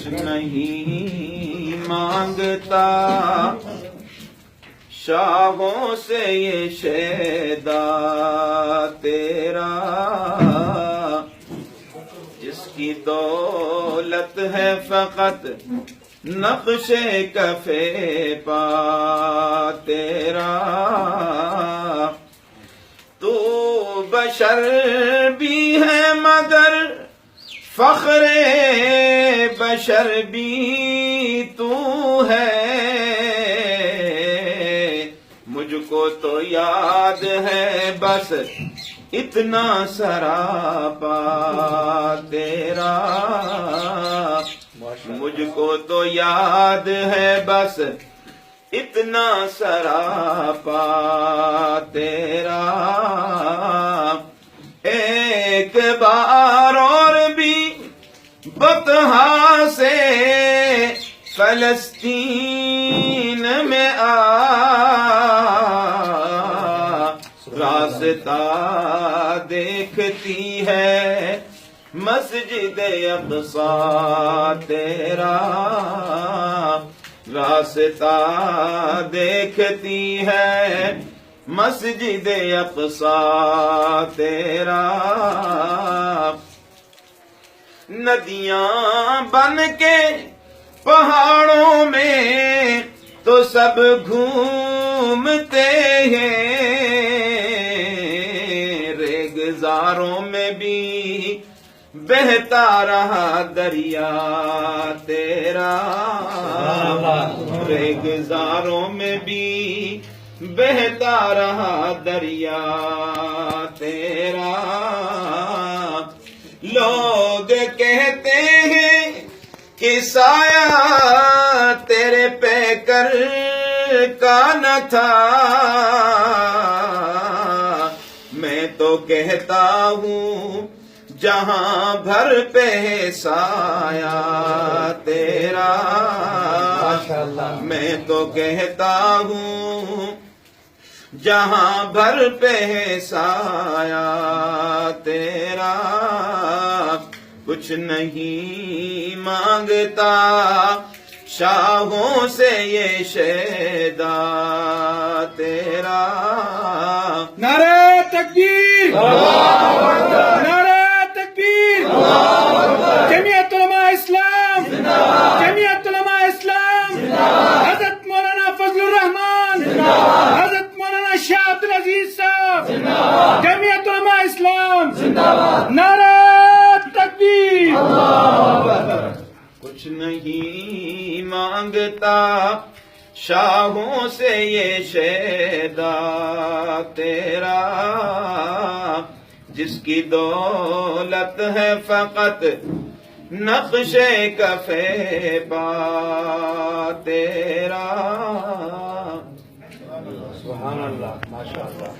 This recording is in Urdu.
کچھ نہیں مانگتا شاہوں سے یہ شیدا تیرا، جس کی دولت ہے فقط نقش کف پا تیرا۔ تو بشر بھی ہے مگر فخر بشر بھی تو ہے، مجھ کو تو یاد ہے بس اتنا سراپا تیرا، مجھ کو تو یاد ہے بس اتنا سراپا تیرا۔ ایک بار اور بھی بطحا سے فلسطین میں آ، راستہ دیکھتی ہے مسجد اقصیٰ تیرا، راستہ دیکھتی ہے مسجد اقصیٰ تیرا۔ ندیاں بن کے پہاڑوں میں تو سب گھومتے ہیں، ریگزاروں میں بھی بہتا رہا دریا تیرا، ریگزاروں میں بھی بہتا رہا دریا تیرا۔ لوگ کہتے ہیں کہ سایہ تیرے پیکر کا نہ تھا، میں تو کہتا ہوں جہاں بھر پہ سایہ تیرا، میں تو کہتا ہوں جہاں بھر پہ سایہ تیرا۔ کچھ نہیں مانگتا شاہوں سے یہ شیدا تیرا۔ نعرہ تکبیر، نعرہ تکبیر، جمعیت علماء اسلام، جمعیت علماء اسلام، حضرت مولانا فضل الرحمان، حضرت مولانا شاہ عبد العزیز صاحب، جمعیت علماء اسلام، نعرہ تکبیر۔ کچھ نہیں مانگتا شاہوں سے یہ شیدا تیرا، جس کی دولت ہے فقط نقش کف پا تیرا۔ سبحان اللہ، ماشاء اللہ۔